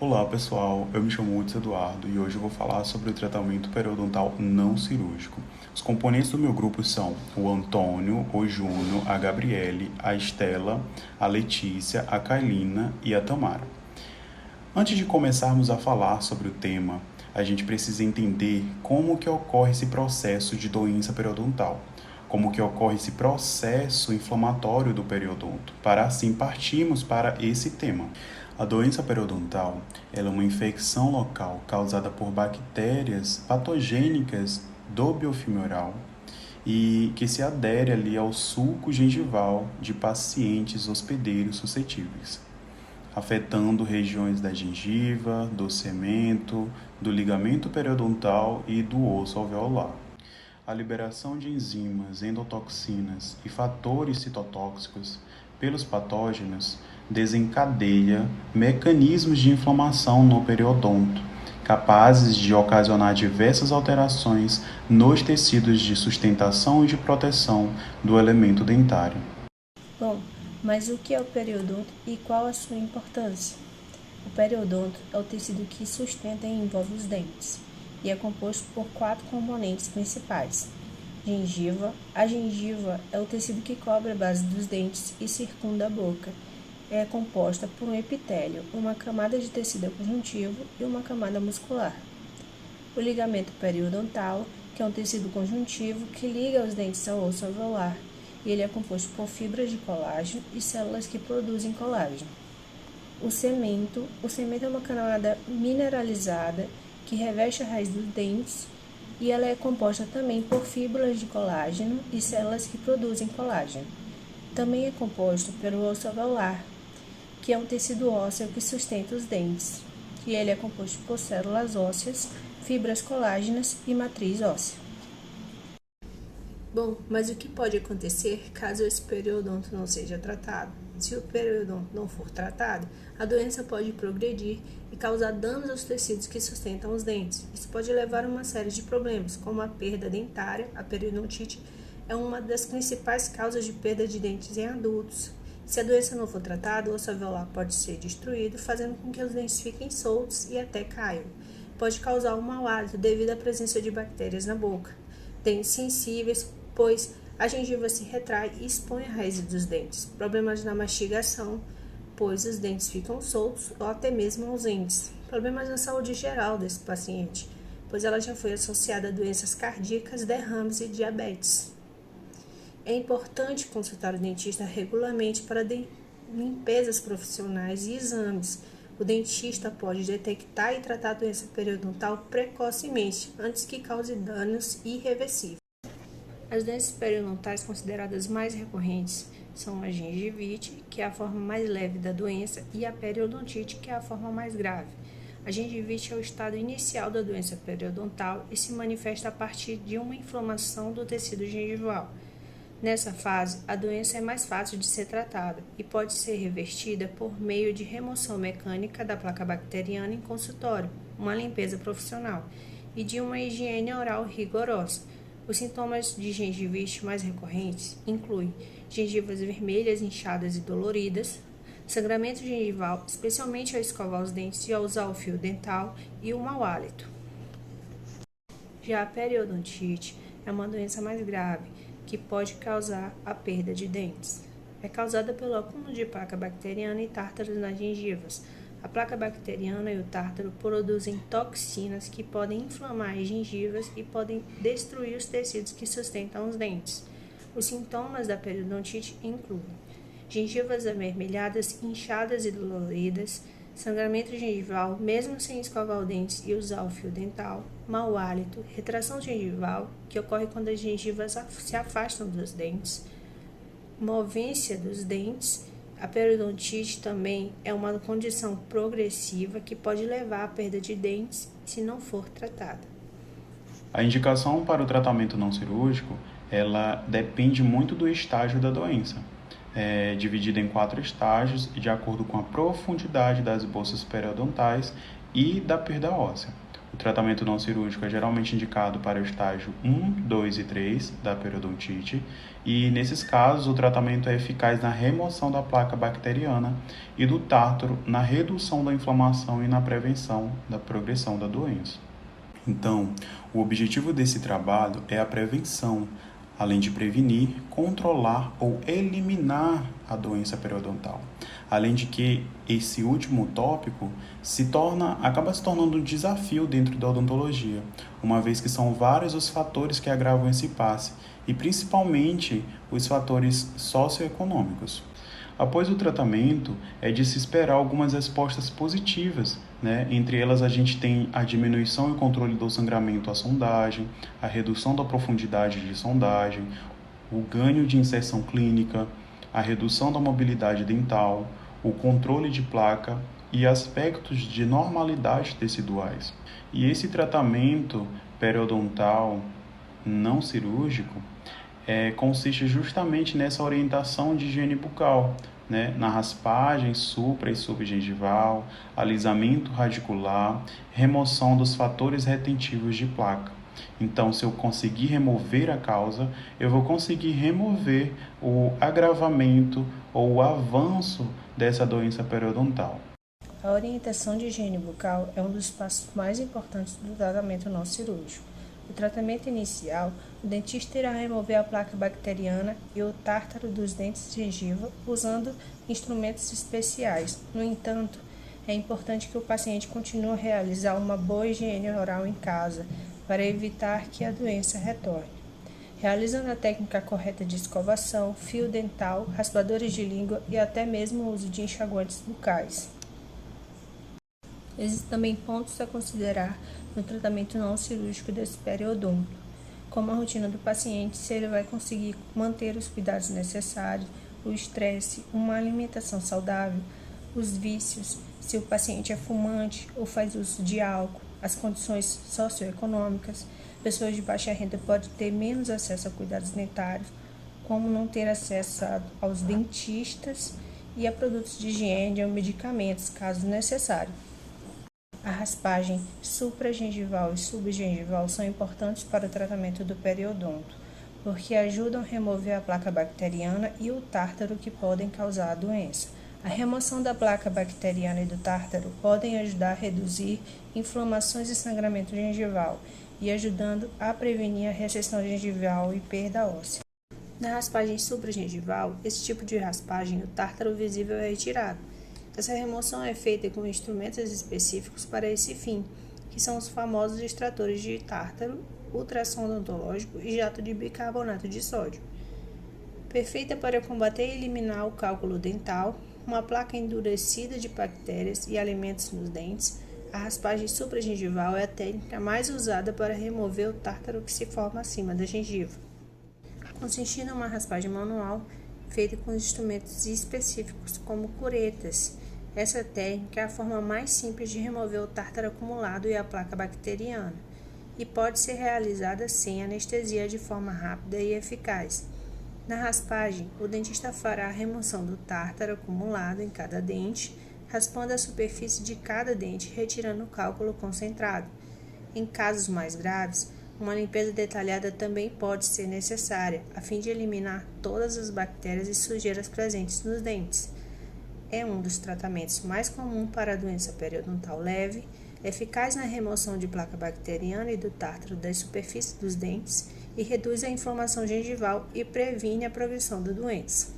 Olá pessoal, eu me chamo Hudson Eduardo e hoje eu vou falar sobre o tratamento periodontal não cirúrgico. Os componentes do meu grupo são o Antônio, o Júnior, a Gabriele, a Estela, a Letícia, a Kailina e a Tamara. Antes de começarmos a falar sobre o tema, a gente precisa entender como que ocorre esse processo de doença periodontal, como que ocorre esse processo inflamatório do periodonto, para assim partirmos para esse tema. A doença periodontal ela é uma infecção local causada por bactérias patogênicas do biofilme oral e que se adere ali ao sulco gengival de pacientes hospedeiros suscetíveis, afetando regiões da gengiva, do cemento, do ligamento periodontal e do osso alveolar. A liberação de enzimas, endotoxinas e fatores citotóxicos pelos patógenos desencadeia mecanismos de inflamação no periodonto, capazes de ocasionar diversas alterações nos tecidos de sustentação e de proteção do elemento dentário. Bom, mas o que é o periodonto e qual a sua importância? O periodonto é o tecido que sustenta e envolve os dentes e é composto por 4 componentes principais. Gengiva. A gengiva é o tecido que cobre a base dos dentes e circunda a boca. É composta por um epitélio, uma camada de tecido conjuntivo e uma camada muscular. O ligamento periodontal, que é um tecido conjuntivo que liga os dentes ao osso alveolar, e ele é composto por fibras de colágeno e células que produzem colágeno. O cemento é uma camada mineralizada que reveste a raiz dos dentes e ela é composta também por fibras de colágeno e células que produzem colágeno. Também é composto pelo osso alveolar, que é um tecido ósseo que sustenta os dentes, e ele é composto por células ósseas, fibras colágenas e matriz óssea. Bom, mas o que pode acontecer caso esse periodonto não seja tratado? Se o periodonto não for tratado, a doença pode progredir e causar danos aos tecidos que sustentam os dentes. Isso pode levar a uma série de problemas, como a perda dentária. A periodontite é uma das principais causas de perda de dentes em adultos. Se a doença não for tratada, o osso alveolar pode ser destruído, fazendo com que os dentes fiquem soltos e até caiam. Pode causar um mau hálito devido à presença de bactérias na boca. Dentes sensíveis, pois a gengiva se retrai e expõe a raiz dos dentes. Problemas na mastigação, pois os dentes ficam soltos ou até mesmo ausentes. Problemas na saúde geral desse paciente, pois ela já foi associada a doenças cardíacas, derrames e diabetes. É importante consultar o dentista regularmente para limpezas profissionais e exames. O dentista pode detectar e tratar a doença periodontal precocemente, antes que cause danos irreversíveis. As doenças periodontais consideradas mais recorrentes são a gengivite, que é a forma mais leve da doença, e a periodontite, que é a forma mais grave. A gengivite é o estado inicial da doença periodontal e se manifesta a partir de uma inflamação do tecido gengival. Nessa fase, a doença é mais fácil de ser tratada e pode ser revertida por meio de remoção mecânica da placa bacteriana em consultório, uma limpeza profissional e de uma higiene oral rigorosa. Os sintomas de gengivite mais recorrentes incluem gengivas vermelhas, inchadas e doloridas, sangramento gengival, especialmente ao escovar os dentes e ao usar o fio dental, e o mau hálito. Já a periodontite é uma doença mais grave, que pode causar a perda de dentes. É causada pelo acúmulo de placa bacteriana e tártaros nas gengivas. A placa bacteriana e o tártaro produzem toxinas que podem inflamar as gengivas e podem destruir os tecidos que sustentam os dentes. Os sintomas da periodontite incluem gengivas avermelhadas, inchadas e doloridas, sangramento gengival, mesmo sem escovar os dentes e usar o fio dental, mau hálito, retração gengival, que ocorre quando as gengivas se afastam dos dentes, movência dos dentes. A periodontite também é uma condição progressiva que pode levar à perda de dentes se não for tratada. A indicação para o tratamento não cirúrgico, ela depende muito do estágio da doença. É dividida em 4 estágios, de acordo com a profundidade das bolsas periodontais e da perda óssea. O tratamento não cirúrgico é geralmente indicado para o estágio 1, 2 e 3 da periodontite, e nesses casos o tratamento é eficaz na remoção da placa bacteriana e do tártaro, na redução da inflamação e na prevenção da progressão da doença. Então, o objetivo desse trabalho é a prevenção, além de prevenir, controlar ou eliminar a doença periodontal. Além de que esse último tópico acaba se tornando um desafio dentro da odontologia, uma vez que são vários os fatores que agravam esse impasse, e principalmente os fatores socioeconômicos. Após o tratamento, é de se esperar algumas respostas positivas, né? Entre elas, a gente tem a diminuição e controle do sangramento à sondagem, a redução da profundidade de sondagem, o ganho de inserção clínica, a redução da mobilidade dental, o controle de placa e aspectos de normalidade teciduais. E esse tratamento periodontal não cirúrgico consiste justamente nessa orientação de higiene bucal, né? Na raspagem supra e subgengival, alisamento radicular, remoção dos fatores retentivos de placa. Então, se eu conseguir remover a causa, eu vou conseguir remover o agravamento ou o avanço dessa doença periodontal. A orientação de higiene bucal é um dos passos mais importantes do tratamento não cirúrgico. No tratamento inicial, o dentista irá remover a placa bacteriana e o tártaro dos dentes de gengiva usando instrumentos especiais. No entanto, é importante que o paciente continue a realizar uma boa higiene oral em casa para evitar que a doença retorne. Realizando a técnica correta de escovação, fio dental, raspadores de língua e até mesmo o uso de enxaguantes bucais. Existem também pontos a considerar no tratamento não cirúrgico desse periodonto, como a rotina do paciente, se ele vai conseguir manter os cuidados necessários, o estresse, uma alimentação saudável, os vícios, se o paciente é fumante ou faz uso de álcool, as condições socioeconômicas. Pessoas de baixa renda podem ter menos acesso a cuidados dentários, como não ter acesso aos dentistas e a produtos de higiene ou medicamentos, caso necessário. A raspagem supragengival e subgengival são importantes para o tratamento do periodonto, porque ajudam a remover a placa bacteriana e o tártaro que podem causar a doença. A remoção da placa bacteriana e do tártaro podem ajudar a reduzir inflamações e sangramento gengival e ajudando a prevenir a recessão gengival e perda óssea. Na raspagem supragengival, esse tipo de raspagem, o tártaro visível é retirado. Essa remoção é feita com instrumentos específicos para esse fim, que são os famosos extratores de tártaro, ultrassom odontológico e jato de bicarbonato de sódio. Perfeita para combater e eliminar o cálculo dental, uma placa endurecida de bactérias e alimentos nos dentes, a raspagem supragengival é a técnica mais usada para remover o tártaro que se forma acima da gengiva. Consistindo em uma raspagem manual feita com instrumentos específicos como curetas. Essa técnica é a forma mais simples de remover o tártaro acumulado e a placa bacteriana, e pode ser realizada sem anestesia de forma rápida e eficaz. Na raspagem, o dentista fará a remoção do tártaro acumulado em cada dente, raspando a superfície de cada dente, retirando o cálculo concentrado. Em casos mais graves, uma limpeza detalhada também pode ser necessária, a fim de eliminar todas as bactérias e sujeiras presentes nos dentes. É um dos tratamentos mais comuns para a doença periodontal leve, eficaz na remoção de placa bacteriana e do tártaro das superfícies dos dentes e reduz a inflamação gengival e previne a progressão da doença.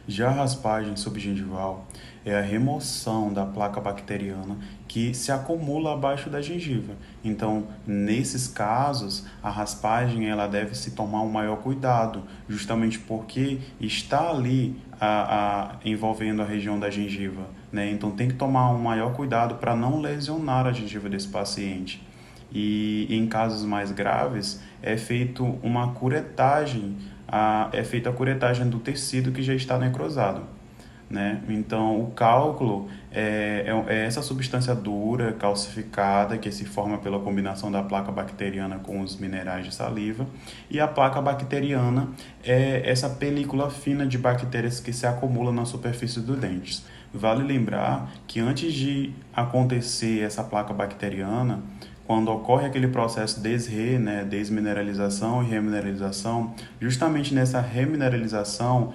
Já a raspagem subgengival é a remoção da placa bacteriana que se acumula abaixo da gengiva. Então, nesses casos, a raspagem ela deve se tomar um maior cuidado, justamente porque está ali envolvendo a região da gengiva, né? Então, tem que tomar um maior cuidado para não lesionar a gengiva desse paciente. E em casos mais graves, é feita uma curetagem, é feita a curetagem do tecido que já está necrosado, né? Então, o cálculo é essa substância dura, calcificada, que se forma pela combinação da placa bacteriana com os minerais de saliva, e a placa bacteriana é essa película fina de bactérias que se acumula na superfície dos dentes. Vale lembrar que antes de acontecer essa placa bacteriana, quando ocorre aquele processo desmineralização e remineralização, justamente nessa remineralização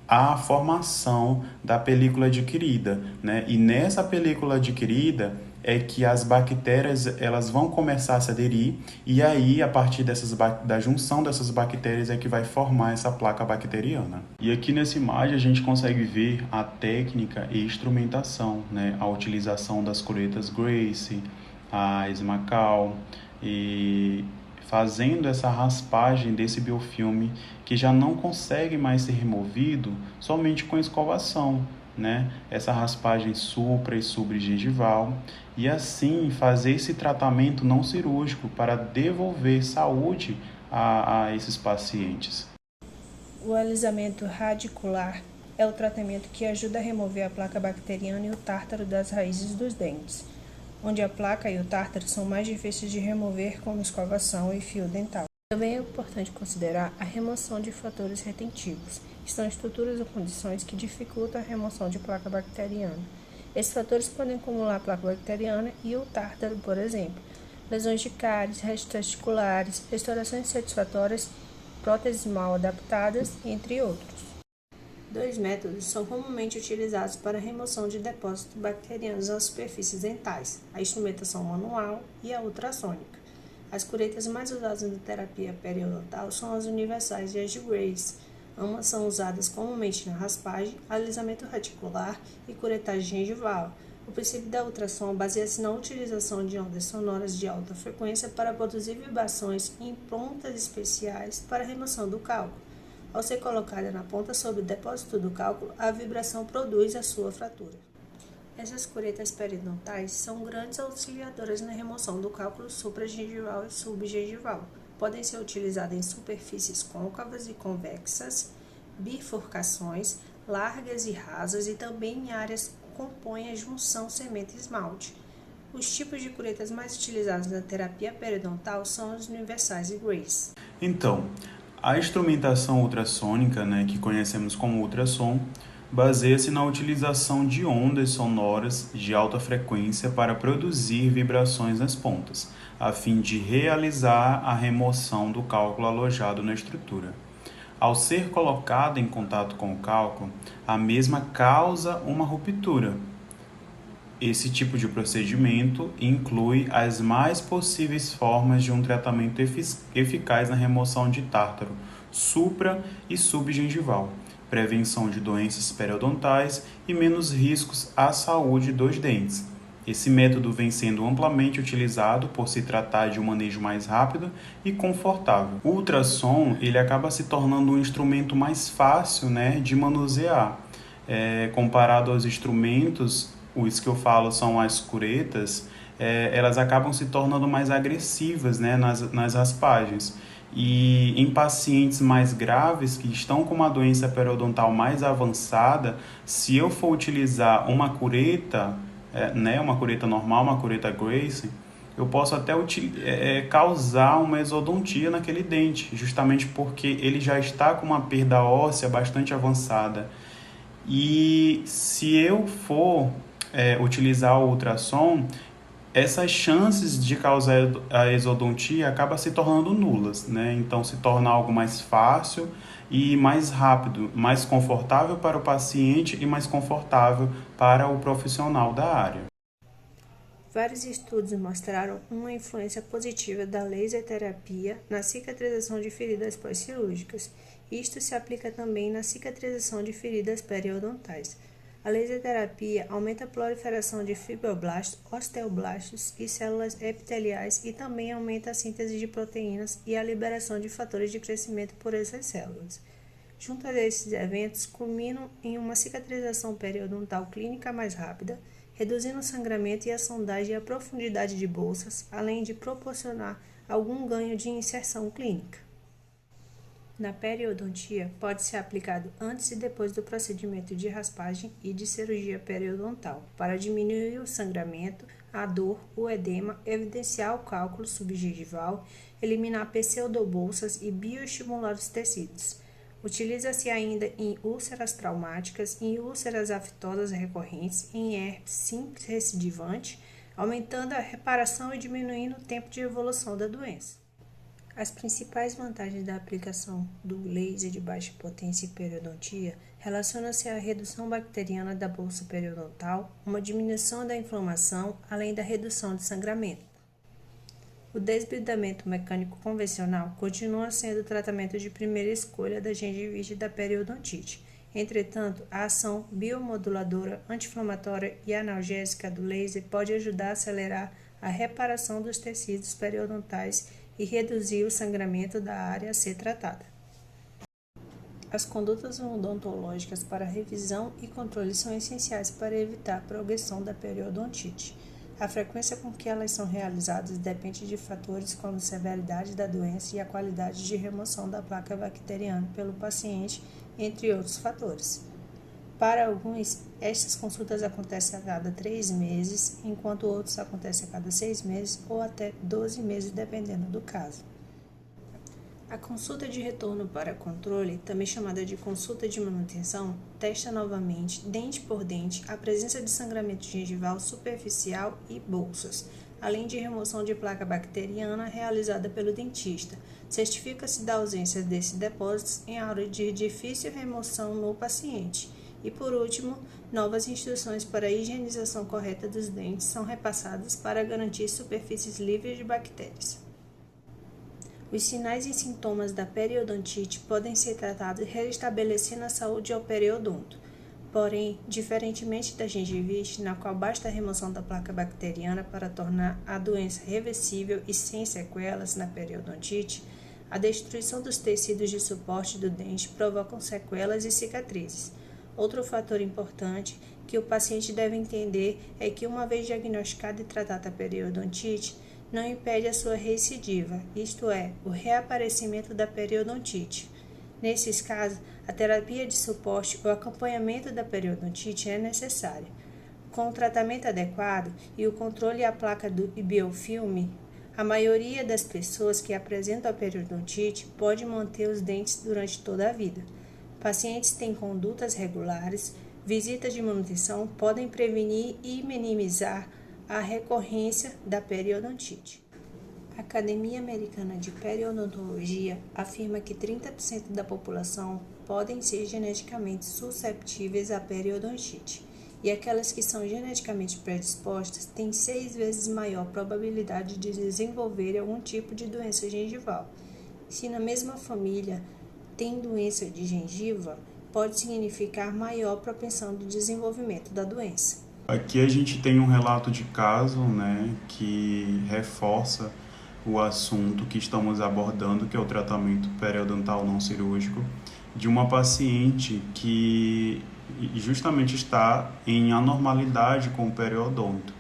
há a formação da película adquirida, né? E nessa película adquirida é que as bactérias elas vão começar a se aderir e aí a partir da junção dessas bactérias é que vai formar essa placa bacteriana. E aqui nessa imagem a gente consegue ver a técnica e instrumentação, né? A utilização das curetas Gracie, a Esmacal e fazendo essa raspagem desse biofilme que já não consegue mais ser removido somente com escovação, né? Essa raspagem supra e subgengival e assim fazer esse tratamento não cirúrgico para devolver saúde a esses pacientes. O alisamento radicular é o tratamento que ajuda a remover a placa bacteriana e o tártaro das raízes dos dentes, onde a placa e o tártaro são mais difíceis de remover com escovação e fio dental. Também é importante considerar a remoção de fatores retentivos, que são estruturas ou condições que dificultam a remoção de placa bacteriana. Esses fatores podem acumular a placa bacteriana e o tártaro, por exemplo, lesões de cáries, restos testiculares, restaurações satisfatórias, próteses mal adaptadas, entre outros. Dois métodos são comumente utilizados para a remoção de depósitos bacterianos nas superfícies dentais: a instrumentação manual e a ultrassônica. As curetas mais usadas na terapia periodontal são as universais e as de Grace. Ambas são usadas comumente na raspagem, alisamento reticular e curetagem gengival. O princípio da ultrassom baseia-se na utilização de ondas sonoras de alta frequência para produzir vibrações em pontas especiais para a remoção do cálculo. Ao ser colocada na ponta sobre o depósito do cálculo, a vibração produz a sua fratura. Essas curetas periodontais são grandes auxiliadoras na remoção do cálculo supragengival e subgengival. Podem ser utilizadas em superfícies côncavas e convexas, bifurcações, largas e rasas e também em áreas que compõem a junção semente-esmalte. Os tipos de curetas mais utilizados na terapia periodontal são as universais e Grace. Então, a instrumentação ultrassônica, né, que conhecemos como ultrassom, baseia-se na utilização de ondas sonoras de alta frequência para produzir vibrações nas pontas, a fim de realizar a remoção do cálculo alojado na estrutura. Ao ser colocada em contato com o cálculo, a mesma causa uma ruptura. Esse tipo de procedimento inclui as mais possíveis formas de um tratamento eficaz na remoção de tártaro supra- e subgengival, prevenção de doenças periodontais e menos riscos à saúde dos dentes. Esse método vem sendo amplamente utilizado por se tratar de um manejo mais rápido e confortável. O ultrassom ele acaba se tornando um instrumento mais fácil, né, de manusear. Comparado aos instrumentos, os que eu falo são as curetas, elas acabam se tornando mais agressivas, né, nas raspagens. E em pacientes mais graves, que estão com uma doença periodontal mais avançada, se eu for utilizar uma cureta, uma cureta normal, uma cureta Gracie, eu posso até causar uma exodontia naquele dente, justamente porque ele já está com uma perda óssea bastante avançada. E se eu for utilizar o ultrassom, essas chances de causar a exodontia acabam se tornando nulas, né? Então se torna algo mais fácil e mais rápido, mais confortável para o paciente e mais confortável para o profissional da área. Vários estudos mostraram uma influência positiva da laser terapia na cicatrização de feridas pós-cirúrgicas. Isto se aplica também na cicatrização de feridas periodontais. A laser terapia aumenta a proliferação de fibroblastos, osteoblastos e células epiteliais e também aumenta a síntese de proteínas e a liberação de fatores de crescimento por essas células. Junto a esses eventos, culminam em uma cicatrização periodontal clínica mais rápida, reduzindo o sangramento e a sondagem e a profundidade de bolsas, além de proporcionar algum ganho de inserção clínica. Na periodontia, pode ser aplicado antes e depois do procedimento de raspagem e de cirurgia periodontal, para diminuir o sangramento, a dor, o edema, evidenciar o cálculo subgengival, eliminar pseudobolsas e bioestimular os tecidos. Utiliza-se ainda em úlceras traumáticas, em úlceras aftosas recorrentes, em herpes simples recidivante, aumentando a reparação e diminuindo o tempo de evolução da doença. As principais vantagens da aplicação do laser de baixa potência em periodontia relacionam-se à redução bacteriana da bolsa periodontal, uma diminuição da inflamação, além da redução de sangramento. O desbridamento mecânico convencional continua sendo o tratamento de primeira escolha da gengivite da periodontite. Entretanto, a ação biomoduladora, anti-inflamatória e analgésica do laser pode ajudar a acelerar a reparação dos tecidos periodontais e reduzir o sangramento da área a ser tratada. As condutas odontológicas para revisão e controle são essenciais para evitar a progressão da periodontite. A frequência com que elas são realizadas depende de fatores como a severidade da doença e a qualidade de remoção da placa bacteriana pelo paciente, entre outros fatores. Para alguns, estas consultas acontecem a cada 3 meses, enquanto outros acontecem a cada 6 meses ou até 12 meses, dependendo do caso. A consulta de retorno para controle, também chamada de consulta de manutenção, testa novamente, dente por dente, a presença de sangramento gengival superficial e bolsas, além de remoção de placa bacteriana realizada pelo dentista. Certifica-se da ausência desses depósitos em área de difícil remoção no paciente. E, por último, novas instruções para a higienização correta dos dentes são repassadas para garantir superfícies livres de bactérias. Os sinais e sintomas da periodontite podem ser tratados restabelecendo a saúde ao periodonto. Porém, diferentemente da gengivite, na qual basta a remoção da placa bacteriana para tornar a doença reversível e sem sequelas na periodontite, a destruição dos tecidos de suporte do dente provoca sequelas e cicatrizes. Outro fator importante que o paciente deve entender é que, uma vez diagnosticada e tratada a periodontite, não impede a sua recidiva, isto é, o reaparecimento da periodontite. Nesses casos, a terapia de suporte ou acompanhamento da periodontite é necessária. Com o tratamento adequado e o controle à placa do biofilme, a maioria das pessoas que apresentam a periodontite pode manter os dentes durante toda a vida. Pacientes têm condutas regulares, visitas de manutenção podem prevenir e minimizar a recorrência da periodontite. A Academia Americana de Periodontologia afirma que 30% da população podem ser geneticamente susceptíveis à periodontite, e aquelas que são geneticamente predispostas têm 6 vezes maior probabilidade de desenvolver algum tipo de doença gengival. Se na mesma família tem doença de gengiva, pode significar maior propensão do desenvolvimento da doença. Aqui a gente tem um relato de caso, que reforça o assunto que estamos abordando, que é o tratamento periodontal não cirúrgico, de uma paciente que justamente está em anormalidade com o periodonto.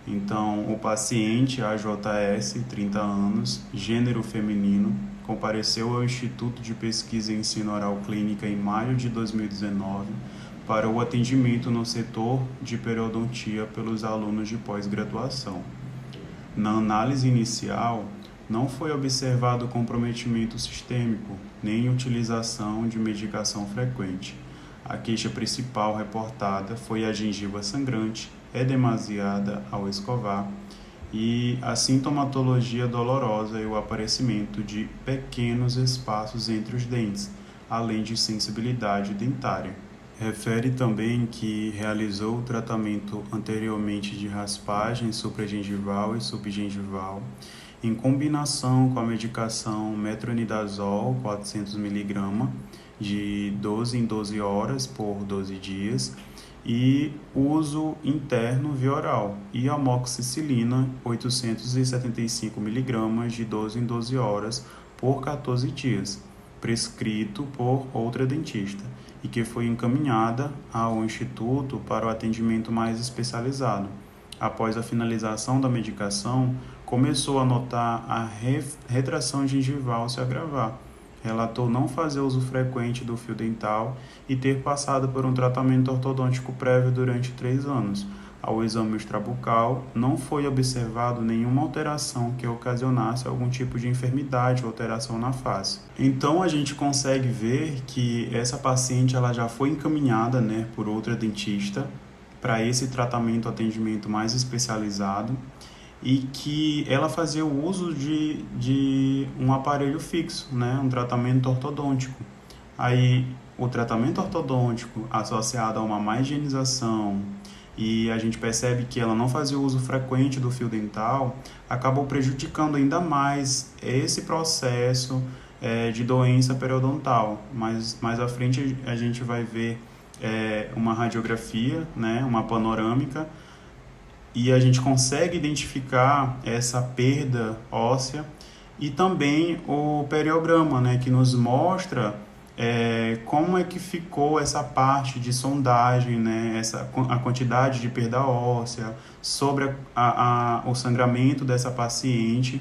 Então, o paciente, AJS, 30 anos, gênero feminino, compareceu ao Instituto de Pesquisa e Ensino Oral Clínica em maio de 2019 para o atendimento no setor de periodontia pelos alunos de pós-graduação. Na análise inicial, não foi observado comprometimento sistêmico, nem utilização de medicação frequente. A queixa principal reportada foi a gengiva sangrante, edemasiada ao escovar, e a sintomatologia dolorosa e o aparecimento de pequenos espaços entre os dentes, além de sensibilidade dentária. Refere também que realizou o tratamento anteriormente de raspagem supragengival e subgengival, em combinação com a medicação metronidazol 400 mg, de 12 em 12 horas por 12 dias, e uso interno via oral, e amoxicilina 875 mg, de 12 em 12 horas por 14 dias, prescrito por outra dentista, e que foi encaminhada ao Instituto para o atendimento mais especializado. Após a finalização da medicação, começou a notar a retração gengival se agravar. Relatou não fazer uso frequente do fio dental e ter passado por um tratamento ortodôntico prévio durante 3 anos, ao exame extrabucal, não foi observado nenhuma alteração que ocasionasse algum tipo de enfermidade ou alteração na face. Então a gente consegue ver que essa paciente ela já foi encaminhada, né, por outra dentista para esse tratamento, atendimento mais especializado, e que ela fazia o uso de um aparelho fixo, né, um tratamento ortodôntico. Aí o tratamento ortodôntico associado a uma má higienização, e a gente percebe que ela não fazia uso frequente do fio dental, acabou prejudicando ainda mais esse processo de doença periodontal. Mas mais à frente a gente vai ver uma radiografia, né, uma panorâmica, e a gente consegue identificar essa perda óssea, e também o periograma, né, que nos mostra como é que ficou essa parte de sondagem, né, a quantidade de perda óssea, sobre o sangramento dessa paciente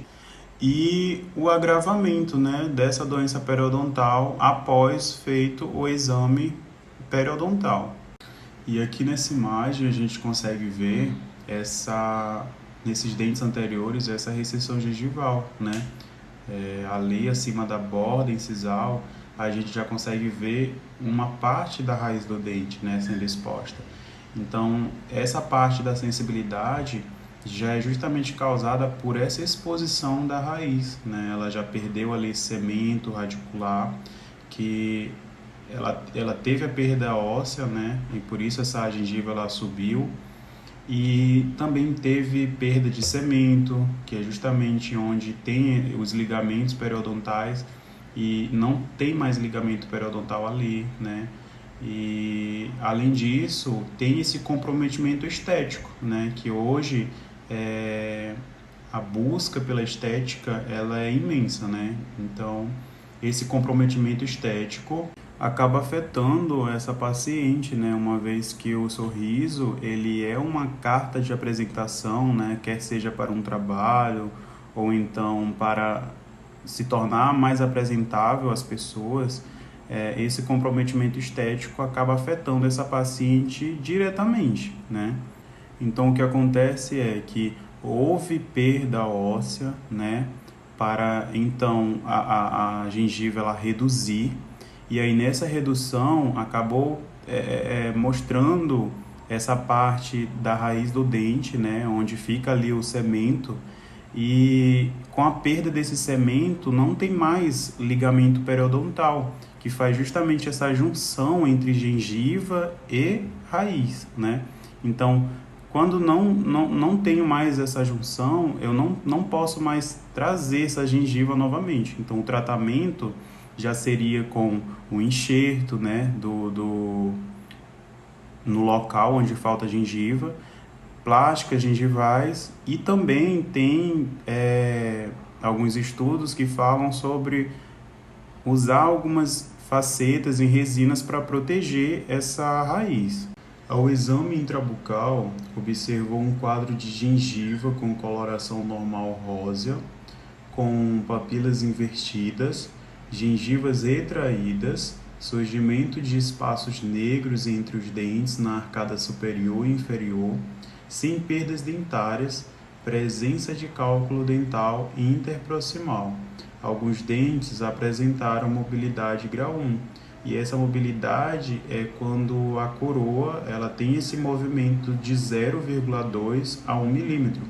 e o agravamento, né, dessa doença periodontal após feito o exame periodontal. E aqui nessa imagem a gente consegue ver nesses dentes anteriores essa recessão gengival, né? Ali acima da borda incisal a gente já consegue ver uma parte da raiz do dente, né, sendo exposta. Então essa parte da sensibilidade já é justamente causada por essa exposição da raiz, né? Ela já perdeu ali cemento radicular, que ela teve a perda óssea, né? E por isso essa gengiva ela subiu. E também teve perda de cemento, que é justamente onde tem os ligamentos periodontais, e não tem mais ligamento periodontal ali, né? E além disso, tem esse comprometimento estético, né? Que hoje a busca pela estética ela é imensa, né? Então esse comprometimento estético acaba afetando essa paciente, né? Uma vez que o sorriso ele é uma carta de apresentação, né? Quer seja para um trabalho ou então para se tornar mais apresentável às pessoas, esse comprometimento estético acaba afetando essa paciente diretamente, né? Então o que acontece é que houve perda óssea, né? Para então a gengiva ela reduzir. E aí nessa redução acabou mostrando essa parte da raiz do dente, né, onde fica ali o cemento, e com a perda desse cemento não tem mais ligamento periodontal, que faz justamente essa junção entre gengiva e raiz, né? Então, quando não tenho mais essa junção, eu não posso mais trazer essa gengiva novamente. Então, o tratamento já seria com o enxerto, né, no local onde falta gengiva, plásticas gengivais, e também tem alguns estudos que falam sobre usar algumas facetas em resinas para proteger essa raiz. Ao exame intrabucal, observou um quadro de gengiva com coloração normal rósea, com papilas invertidas, gengivas retraídas, surgimento de espaços negros entre os dentes na arcada superior e inferior, sem perdas dentárias, presença de cálculo dental interproximal. Alguns dentes apresentaram mobilidade grau 1, e essa mobilidade é quando a coroa ela tem esse movimento de 0,2 a 1 milímetro,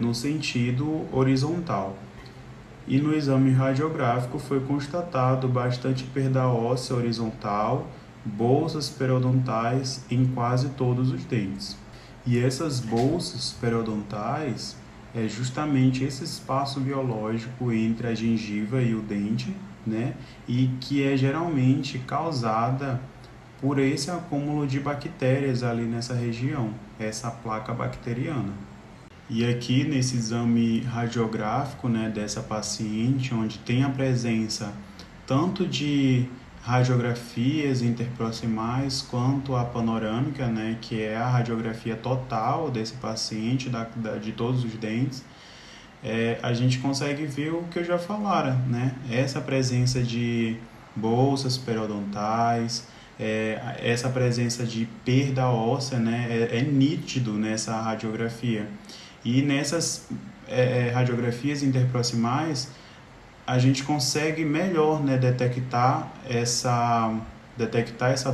no sentido horizontal. E no exame radiográfico foi constatado bastante perda óssea horizontal, bolsas periodontais em quase todos os dentes. E essas bolsas periodontais é justamente esse espaço biológico entre a gengiva e o dente, né? E que é geralmente causada por esse acúmulo de bactérias ali nessa região, essa placa bacteriana. E aqui nesse exame radiográfico, né, dessa paciente, onde tem a presença tanto de radiografias interproximais quanto a panorâmica, né, que é a radiografia total desse paciente, de todos os dentes, a gente consegue ver o que eu já falara, né? Essa presença de bolsas periodontais, essa presença de perda óssea, né, é nítido nessa radiografia. E nessas radiografias interproximais, a gente consegue melhor, né, detectar essa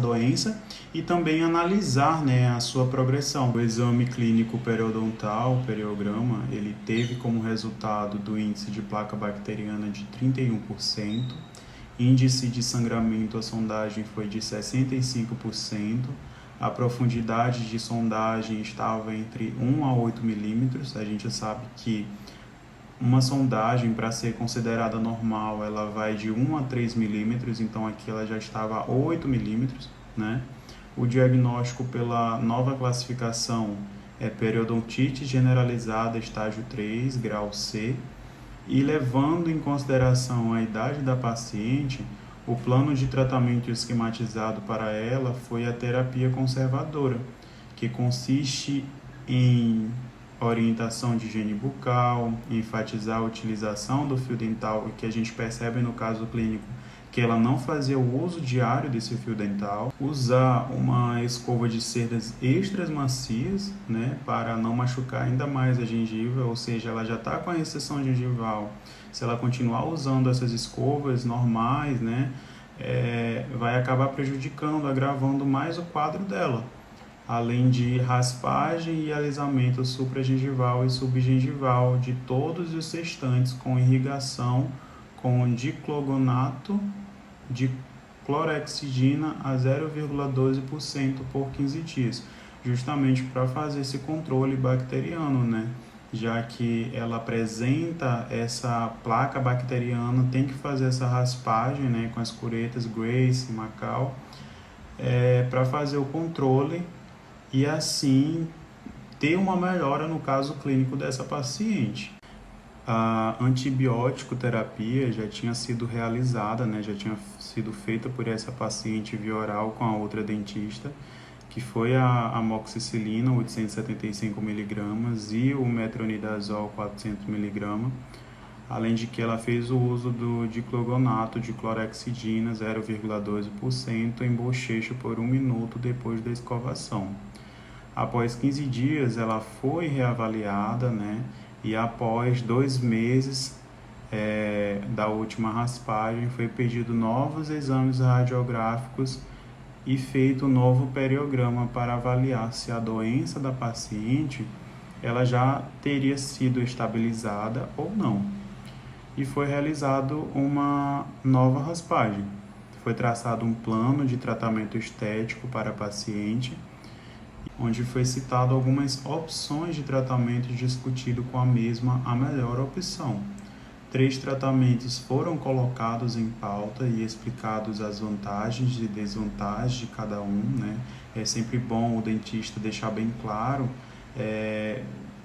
doença e também analisar, né, a sua progressão. O exame clínico periodontal, o periograma, ele teve como resultado do índice de placa bacteriana de 31%, índice de sangramento, a sondagem foi de 65%, a profundidade de sondagem estava entre 1 a 8 milímetros. A gente sabe que uma sondagem, para ser considerada normal, ela vai de 1 a 3 milímetros, então aqui ela já estava a 8 milímetros, né? O diagnóstico pela nova classificação é periodontite generalizada estágio 3, grau C, e levando em consideração a idade da paciente, o plano de tratamento esquematizado para ela foi a terapia conservadora, que consiste em orientação de higiene bucal, enfatizar a utilização do fio dental, que a gente percebe no caso clínico que ela não fazia o uso diário desse fio dental, usar uma escova de cerdas extras macias, né, para não machucar ainda mais a gengiva, ou seja, ela já está com a recessão gengival. Se ela continuar usando essas escovas normais, né, vai acabar prejudicando, agravando mais o quadro dela, além de raspagem e alisamento supragengival e subgengival de todos os restantes com irrigação com diclogonato de clorexidina a 0,12% por 15 dias, justamente para fazer esse controle bacteriano, né? Já que ela apresenta essa placa bacteriana, tem que fazer essa raspagem, né, com as curetas Grace, Macau, para fazer o controle e assim ter uma melhora no caso clínico dessa paciente. A antibiótico terapia já tinha sido realizada, né, já tinha sido feita por essa paciente via oral com a outra dentista, que foi a amoxicilina 875 mg e o metronidazol 400 mg, além de que ela fez o uso do diclogonato de clorexidina 0,12% em bochecho por 1 minuto depois da escovação. Após 15 dias, ela foi reavaliada, né? E após 2 meses da última raspagem, foi pedido novos exames radiográficos e feito um novo periograma para avaliar se a doença da paciente ela já teria sido estabilizada ou não. E foi realizado uma nova raspagem. Foi traçado um plano de tratamento estético para a paciente, onde foi citado algumas opções de tratamento e discutido com a mesma a melhor opção. 3 tratamentos foram colocados em pauta e explicados as vantagens e desvantagens de cada um, né? É sempre bom o dentista deixar bem claro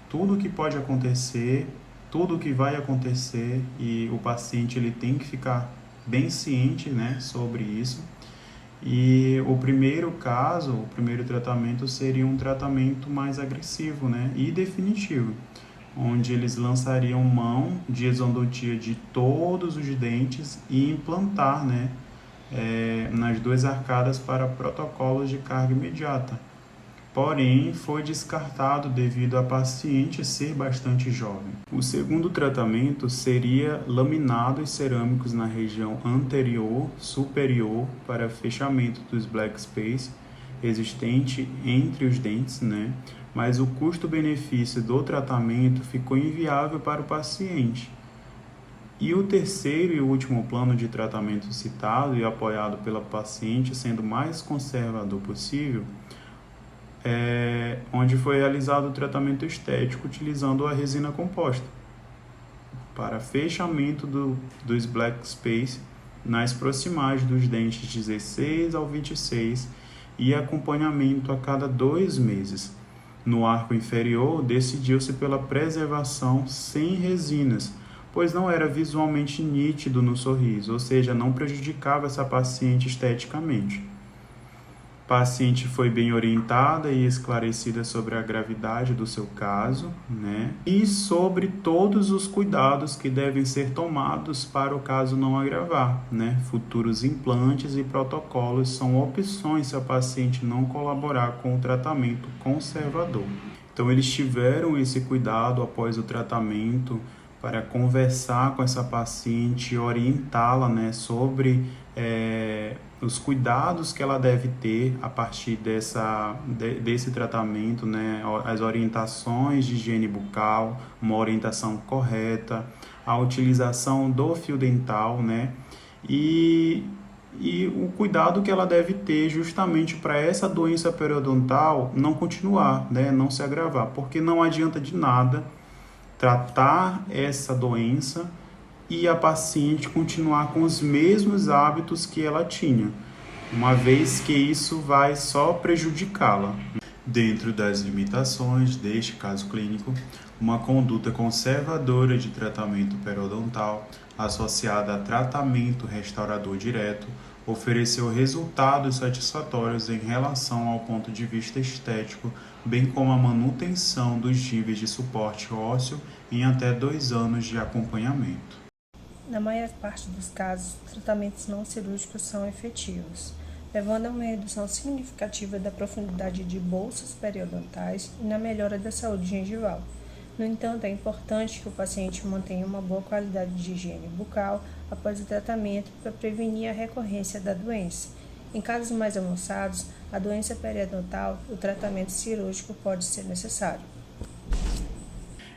tudo o que pode acontecer, tudo o que vai acontecer, e o paciente ele tem que ficar bem ciente, né, sobre isso. E o primeiro tratamento seria um tratamento mais agressivo, né, e definitivo, onde eles lançariam mão de exodontia de todos os dentes e implantar, né, nas 2 arcadas para protocolos de carga imediata. Porém, foi descartado devido a paciente ser bastante jovem. O segundo tratamento seria laminados cerâmicos na região anterior superior para fechamento dos black space existente entre os dentes, né? Mas o custo-benefício do tratamento ficou inviável para o paciente. E o terceiro e último plano de tratamento citado e apoiado pela paciente, sendo o mais conservador possível, onde foi realizado o tratamento estético utilizando a resina composta para fechamento dos black space nas proximais dos dentes 16 ao 26 e acompanhamento a cada 2 meses. No arco inferior, decidiu-se pela preservação sem resinas, pois não era visualmente nítido no sorriso, ou seja, não prejudicava essa paciente esteticamente. paciente foi bem orientada e esclarecida sobre a gravidade do seu caso, né? E sobre todos os cuidados que devem ser tomados para o caso não agravar, né? Futuros implantes e protocolos são opções se a paciente não colaborar com o tratamento conservador. Então, eles tiveram esse cuidado após o tratamento para conversar com essa paciente e orientá-la, né, sobre os cuidados que ela deve ter a partir desse tratamento, né, as orientações de higiene bucal, uma orientação correta, a utilização do fio dental, né, e o cuidado que ela deve ter justamente para essa doença periodontal não continuar, né, não se agravar, porque não adianta de nada tratar essa doença e a paciente continuar com os mesmos hábitos que ela tinha, uma vez que isso vai só prejudicá-la. Dentro das limitações deste caso clínico, uma conduta conservadora de tratamento periodontal associada a tratamento restaurador direto ofereceu resultados satisfatórios em relação ao ponto de vista estético, bem como a manutenção dos níveis de suporte ósseo em até 2 anos de acompanhamento. Na maior parte dos casos, tratamentos não cirúrgicos são efetivos, levando a uma redução significativa da profundidade de bolsas periodontais e na melhora da saúde gengival. No entanto, é importante que o paciente mantenha uma boa qualidade de higiene bucal após o tratamento para prevenir a recorrência da doença. Em casos mais avançados, a doença periodontal, o tratamento cirúrgico pode ser necessário.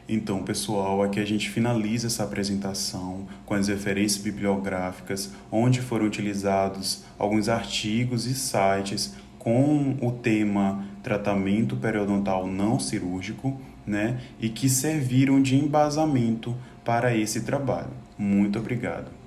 Então, pessoal, aqui a gente finaliza essa apresentação com as referências bibliográficas, onde foram utilizados alguns artigos e sites com o tema tratamento periodontal não cirúrgico, né, e que serviram de embasamento para esse trabalho. Muito obrigado.